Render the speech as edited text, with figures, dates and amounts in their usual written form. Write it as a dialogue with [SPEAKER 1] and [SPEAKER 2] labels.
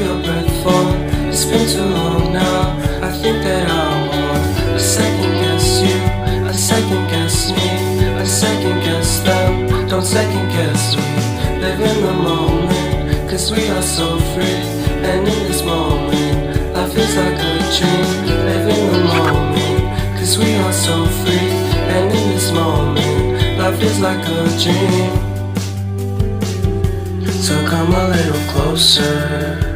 [SPEAKER 1] your breath for? It's been too long now. I think that I want a second guess you, a second guess me, a second guess them. Don't second guess we live in the moment, cause we are so free. And in this moment, life is like a dream. Live in the moment, cause we are so free. And in this moment, life is like a dream. So come a little closer.